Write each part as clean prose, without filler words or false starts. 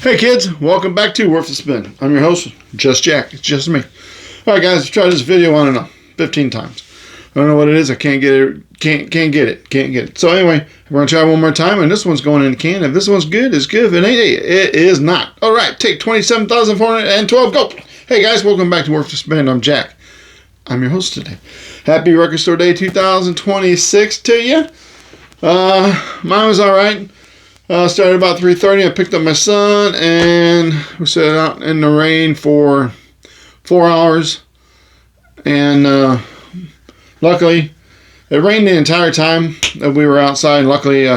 Hey kids, welcome back to Worth the Spin. I'm your host, Just Jack. It's just me. Alright guys, I've tried this video, I don't know, 15 times. I don't know what it is, I can't get it, can't get it. So anyway, we're going to try one more time, and this one's going in the can. If this one's good, it's good. If it ain't, it is not. Alright, take 27,412, go! Hey guys, welcome back to Worth the Spin. I'm Jack. I'm your host today. Happy Record Store Day 2026 to you. Mine was alright. Started about 3:30. I picked up my son, and we sat out in the rain for 4 hours. And luckily, it rained the entire time that we were outside. Luckily,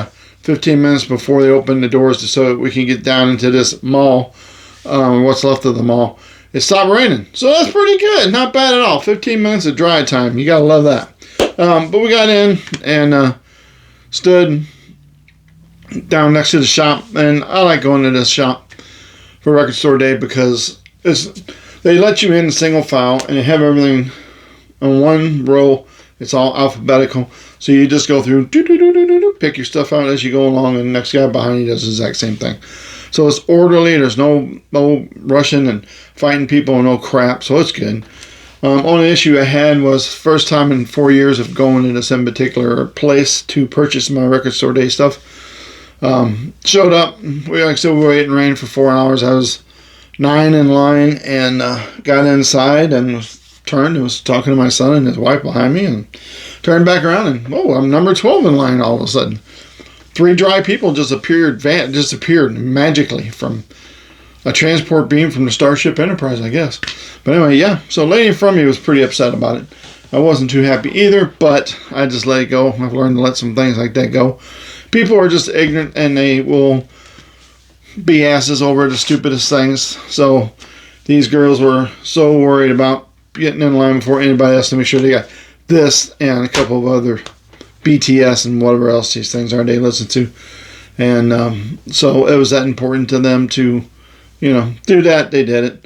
15 minutes before they opened the doors so that we can get down into this mall, what's left of the mall, it stopped raining. So that's pretty good. Not bad at all. 15 minutes of dry time. You gotta love that. But we got in and stood down next to the shop, and I like going to this shop for Record Store Day because they let you in single file and they have everything in one row. It's all alphabetical, so you just go through, pick your stuff out as you go along, and the next guy behind you does the exact same thing. So it's orderly. There's no rushing and fighting people and no crap, so it's good. Only issue I had was first time in 4 years of going to this in particular place to purchase my Record Store Day stuff. Showed up. We were waiting rain for 4 hours. I was 9 in line and got inside and was talking to my son and his wife behind me, and turned back around and I'm number 12 in line all of a sudden. 3 dry people disappeared magically from a transport beam from the Starship Enterprise, I guess. But anyway, yeah. So the lady in front of me was pretty upset about it. I wasn't too happy either, but I just let it go. I've learned to let some things like that go. People are just ignorant, and they will be asses over the stupidest things. So these girls were so worried about getting in line before anybody else to make sure they got this and a couple of other BTS and whatever else these things are they listen to. And so it was that important to them to, do that. They did it.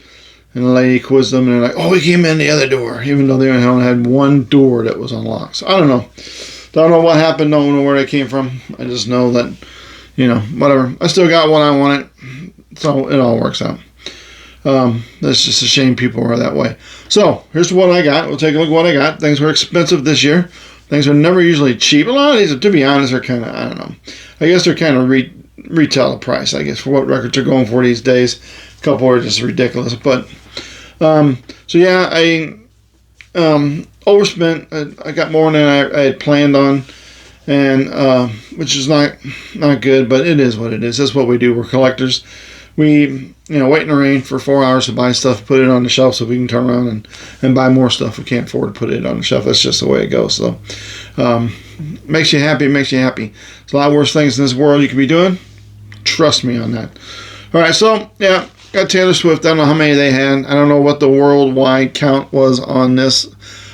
And the lady quizzed them, and they're like, we came in the other door, even though they only had one door that was unlocked. So I don't know. Don't know what happened. Don't know where they came from. I just know that, whatever. I still got what I wanted. So it all works out. That's just a shame people are that way. So here's what I got. We'll take a look at what I got. Things were expensive this year. Things are never usually cheap. A lot of these, to be honest, are kind of, I don't know. I guess they're kind of retail price, I guess, for what records are going for these days. A couple are just ridiculous. But, so yeah, I overspent. I got more than I had planned on, and which is not good, but it is what it is. That's what we do. We're collectors. We wait in the rain for 4 hours to buy stuff, put it on the shelf so we can turn around and buy more stuff. We can't afford to put it on the shelf. That's just the way it goes. So makes you happy. There's a lot worse things in this world you could be doing. Trust me on that. All right, so yeah, got Taylor Swift. I don't know how many they had. I don't know what the worldwide count was on this.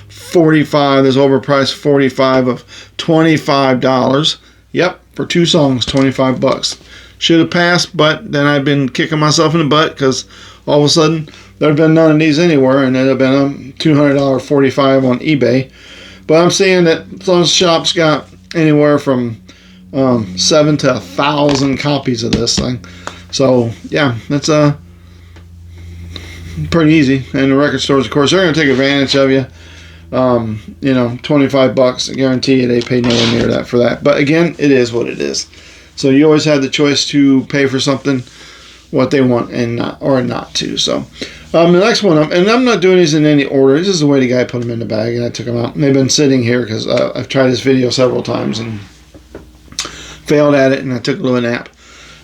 45, this overpriced 45 of $25. Yep, for 2 songs, $25. Should have passed, but then I've been kicking myself in the butt because all of a sudden there have been none of these anywhere, and it have been a $200 45 on eBay. But I'm seeing that some shops got anywhere from 7 to 1,000 copies of this thing. So yeah, that's pretty easy. And the record stores, of course, they're going to take advantage of you. $25, I guarantee you they pay nowhere near that for that. But again, it is what it is. So you always have the choice to pay for something what they want and not to. So the next one, and I'm not doing these in any order. This is the way the guy put them in the bag, and I took them out. And they've been sitting here because I've tried this video several times and failed at it, and I took a little nap.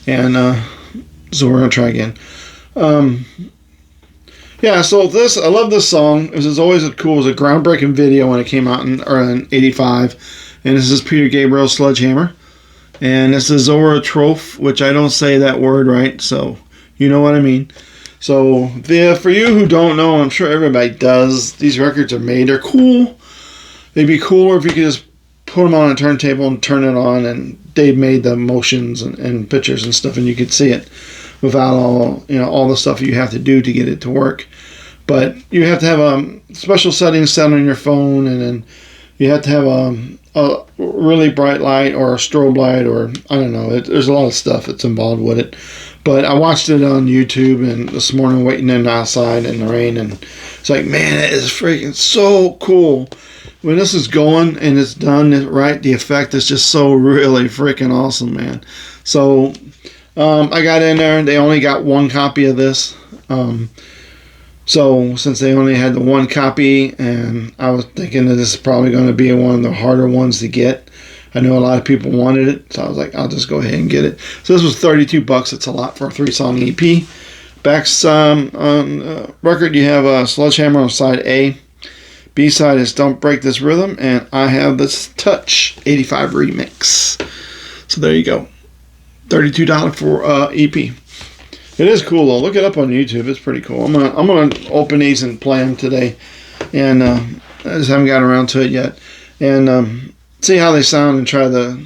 And so we're gonna try again. Yeah, so I love this song. It was always cool. It was a groundbreaking video when it came out in 85. And this is Peter Gabriel's Sledgehammer. And this is Zoetrope, which I don't say that word right, so you know what I mean. So for you who don't know, I'm sure everybody does, these records are made. They're cool. They'd be cooler if you could just put them on a turntable and turn it on, and they've made the motions and pictures and stuff, and you could see it without all the stuff you have to do to get it to work. But you have to have special settings set on your phone, and then you have to have a really bright light or a strobe light, or I don't know. There's a lot of stuff that's involved with it. But I watched it on YouTube and this morning waiting in outside in the rain, and it's like, man, it is freaking so cool. When this is going and it's done right, the effect is just so really freaking awesome, man. So I got in there, and they only got one copy of this. So since they only had the one copy, and I was thinking that this is probably going to be one of the harder ones to get. I know a lot of people wanted it, so I was like, I'll just go ahead and get it. So this was $32. It's a lot for a 3-song EP. Back's on record, you have Sledgehammer on side A. B-side is Don't Break This Rhythm, and I have this Touch 85 remix. So there you go. $32 for EP. It is cool though. Look it up on YouTube. It's pretty cool. I'm gonna open these and play them today, and I just haven't gotten around to it yet. And see how they sound and try the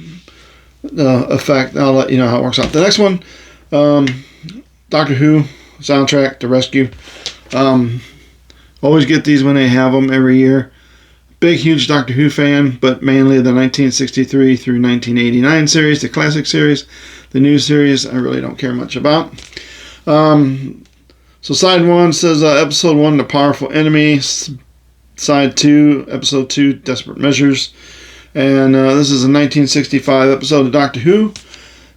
effect. I'll let you know how it works out. The next one, Doctor Who soundtrack, The Rescue. Always get these when they have them every year. Big, huge Doctor Who fan, but mainly the 1963 through 1989 series, the classic series. The new series, I really don't care much about. So side 1 says episode 1, The Powerful Enemy. Side 2, episode 2, Desperate Measures. And this is a 1965 episode of Doctor Who.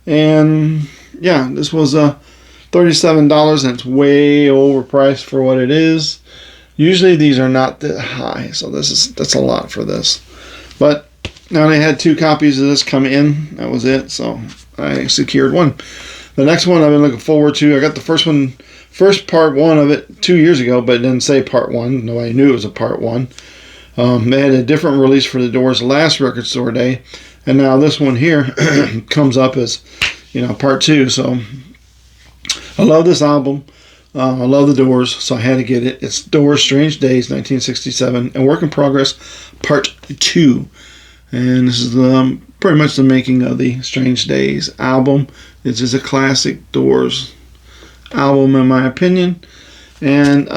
And yeah, this was $37, and it's way overpriced for what it is. Usually these are not that high, so that's a lot for this. But now they had 2 copies of this come in. That was it, so I secured one. The next one I've been looking forward to. I got the first part 1 of it 2 years ago, but it didn't say part 1. Nobody knew it was a part 1. They had a different release for the Doors last record store day, and now this one here comes up as, part 2. So I love this album. I love the Doors, so I had to get it. It's Doors Strange Days 1967 and Work in Progress Part 2. And this is pretty much the making of the Strange Days album. It's just a classic Doors album in my opinion. And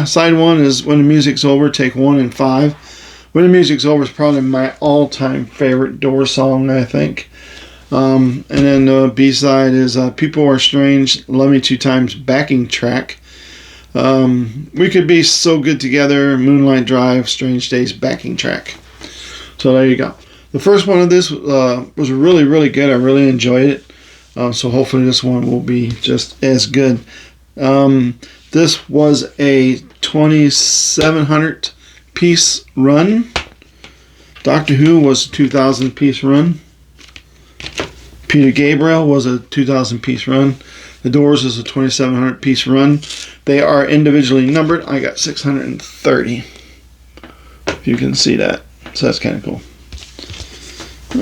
side 1 is When the Music's Over, take 1 and 5. When the Music's Over is probably my all-time favorite Doors song, I think. And then the B-side is People Are Strange, Love Me 2 Times backing track. We Could Be So Good Together, Moonlight Drive, Strange Days backing track. So there you go. The first one of this was really, really good. I really enjoyed it. So hopefully this one will be just as good. This was a 2,700 piece run. Doctor Who was a 2,000 piece run. Peter Gabriel was a 2,000 piece run. The Doors is a 2,700 piece run. They are individually numbered. I got 630. If you can see that. So that's kind of cool.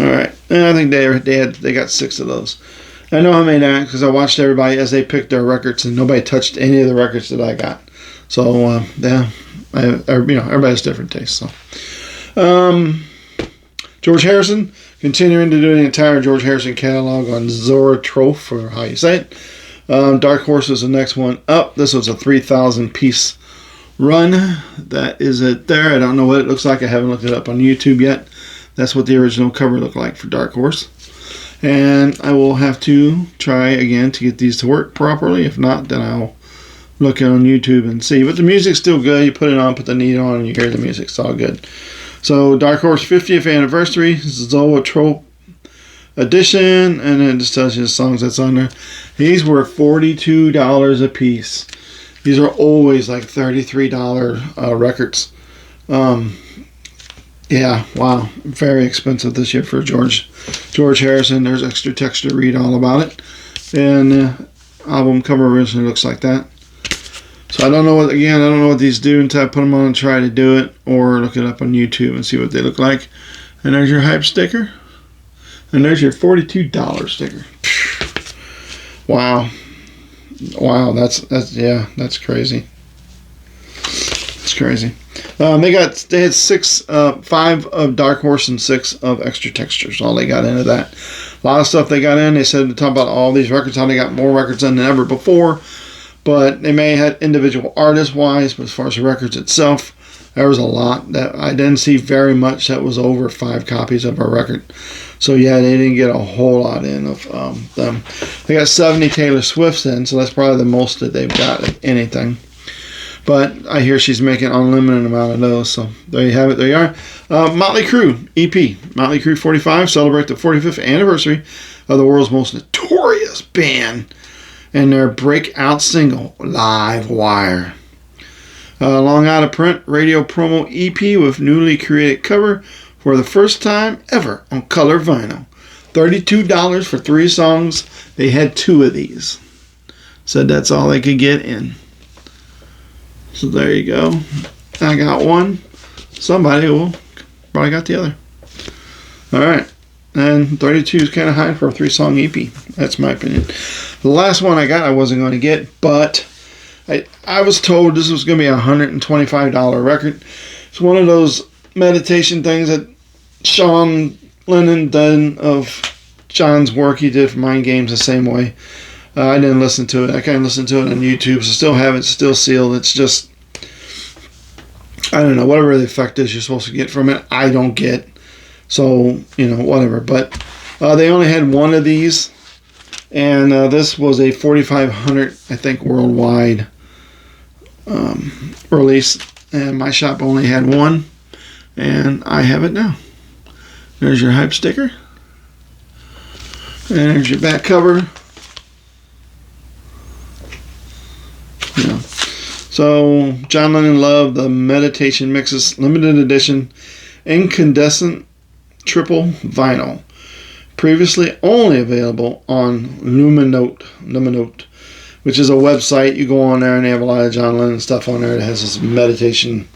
Alright. And I think they got 6 of those. I know how many that because I watched everybody as they picked their records, and nobody touched any of the records that I got. So everybody has different tastes. So George Harrison, continuing to do the entire George Harrison catalog on Zoetrope, or how you say it. Dark Horse is the next one up. This was a 3,000 piece run. That is it there. I don't know what it looks like. I haven't looked it up on YouTube yet. That's what the original cover looked like for Dark Horse. And I will have to try again to get these to work properly. If not, then I'll look on YouTube and see. But the music's still good. You put it on, put the needle on, and you hear the music. It's all good. So Dark Horse 50th anniversary, Zoetrope edition, and then it just tells you the songs that's on there. These were $42 a piece. These are always like $33 records. Yeah, wow, very expensive this year for George Harrison. There's extra text to read all about it, and the album cover originally looks like that. So I don't know what these do until I put them on and try to do it, or look it up on YouTube and see what they look like. And there's your hype sticker, and there's your $42 sticker. Wow, that's crazy. It's crazy. They had 5 of Dark Horse and 6 of Extra Textures. All they got into that. A lot of stuff they got in. They said to talk about all these records, how they got more records in than ever before. But they may have had individual artist-wise, but as far as the records itself, There was a lot that I didn't see very much that was over 5 copies of our record. So yeah, they didn't get a whole lot in of them. They got 70 Taylor Swifts in, so that's probably the most that they've got of anything. But I hear she's making an unlimited amount of those, so there you have it. There you are. Motley Crue EP. Motley Crue 45 celebrate the 45th anniversary of the world's most notorious band and their breakout single, Live Wire. Long out of print radio promo EP with newly created cover for the first time ever on color vinyl. $32 for 3 songs. They had 2 of these. Said that's all they could get in. So there you go. I got one. Somebody will probably got the other. Alright. And 32 is kind of high for a 3-song EP. That's my opinion. The last one I got I wasn't going to get, but I was told this was going to be a $125 record. It's one of those meditation things that Sean Lennon done of John's work he did for Mind Games the same way. I didn't listen to it. I kind of listened to it on YouTube, so still have it, still sealed. It's just, I don't know, whatever the effect is you're supposed to get from it, I don't get. So, whatever. But they only had one of these, and this was a 4,500, I think, worldwide release, and my shop only had one, and I have it now. There's your hype sticker, and there's your back cover. So John Lennon loved the Meditation Mixes limited edition incandescent triple vinyl, previously only available on Luminote, which is a website. You go on there and they have a lot of John Lennon stuff on there that has this meditation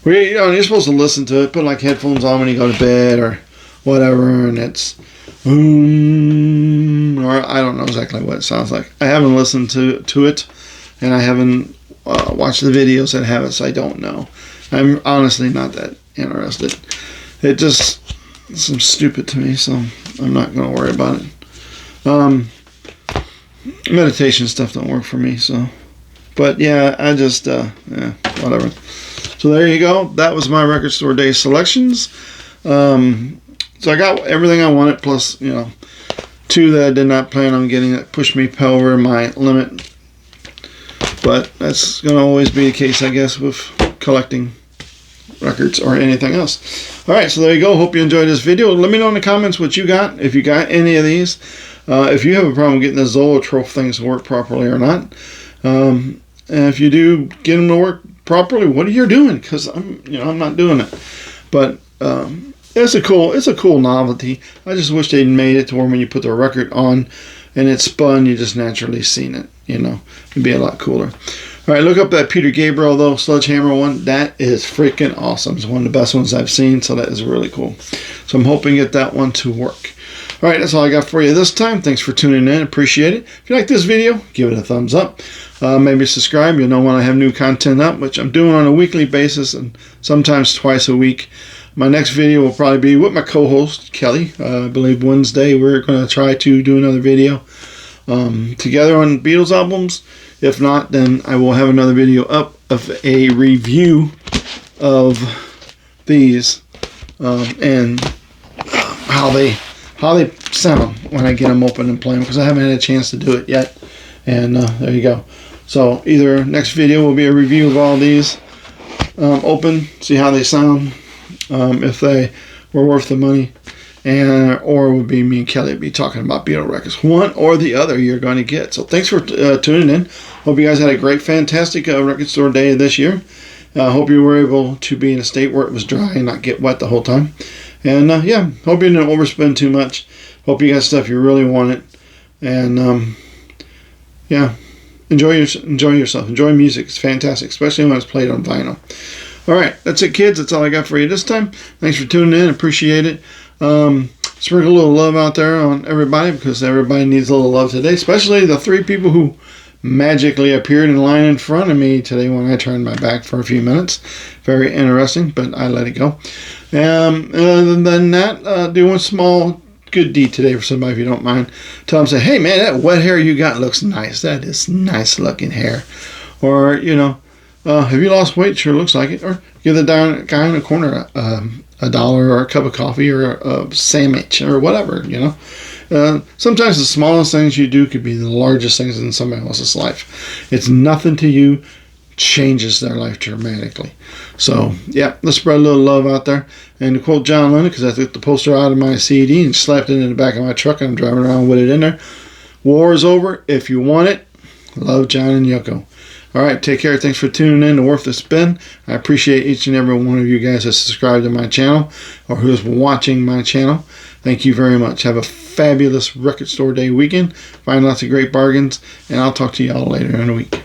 where you're supposed to listen to it, put like headphones on when you go to bed or whatever, and it's or I don't know exactly what it sounds like. I haven't listened to it, and I haven't watched the videos that have it, so I don't know. I'm honestly not that interested. It just seems stupid to me, so I'm not going to worry about it. Meditation stuff don't work for me, so. But yeah, I just, whatever. So there you go. That was my Record Store Day selections. So I got everything I wanted, plus, 2 that I did not plan on getting that pushed me over my limit. But that's going to always be the case, I guess, with collecting records or anything else. Alright, so there you go. Hope you enjoyed this video. Let me know in the comments what you got, if you got any of these. If you have a problem getting the Zoetrope things to work properly or not. And if you do get them to work properly, what are you doing? Because I'm not doing it. But it's a cool novelty. I just wish they'd made it to where when you put the record on and it spun, you just naturally seen it. It'd be a lot cooler. All right, look up that Peter Gabriel though Sledgehammer one. That is freaking awesome. It's one of the best ones I've seen, so that is really cool. So I'm hoping to get that one to work. All right, that's all I got for you this time. Thanks for tuning in. Appreciate it. If you like this video, give it a thumbs up. Maybe subscribe. You'll know when I have new content up, which I'm doing on a weekly basis and sometimes twice a week. My next video will probably be with my co-host, Kelly. I believe Wednesday we're going to try to do another video together on Beatles albums. If not, then I will have another video up of a review of these and how they sound when I get them open and play them, because I haven't had a chance to do it yet. And there you go. So either next video will be a review of all these open, see how they sound, if they were worth the money, and or it would be me and Kelly be talking about Beatle records. One or the other you're going to get. So thanks for tuning in. Hope you guys had a great, fantastic record store day this year. Hope you were able to be in a state where it was dry and not get wet the whole time. And yeah, hope you didn't overspend too much. Hope you got stuff you really wanted. And yeah, enjoy yourself. Enjoy music. It's fantastic, especially when it's played on vinyl. All right, that's it, kids. That's all I got for you this time. Thanks for tuning in. Appreciate it. Sprinkle a little love out there on everybody, because everybody needs a little love today, especially the 3 people who magically appeared in line in front of me today when I turned my back for a few minutes. Very interesting, but I let it go. Other than that, do one small good deed today for somebody, if you don't mind. Tell them, say, hey man, that wet hair you got looks nice. That is nice looking hair. Or, Have you lost weight? Sure looks like it. Or give the guy in the corner $1 or a cup of coffee or a sandwich or whatever, you know. Sometimes the smallest things you do could be the largest things in somebody else's life. It's nothing to you, changes their life dramatically. So, yeah, let's spread a little love out there. And to quote John Lennon, because I took the poster out of my CD and slapped it in the back of my truck and I'm driving around with it in there. War is over. If you want it, love, John and Yoko. All right, take care. Thanks for tuning in to Worth the Spin. I appreciate each and every one of you guys that subscribed to my channel or who's watching my channel. Thank you very much. Have a fabulous record store day weekend. Find lots of great bargains, and I'll talk to you all later in the week.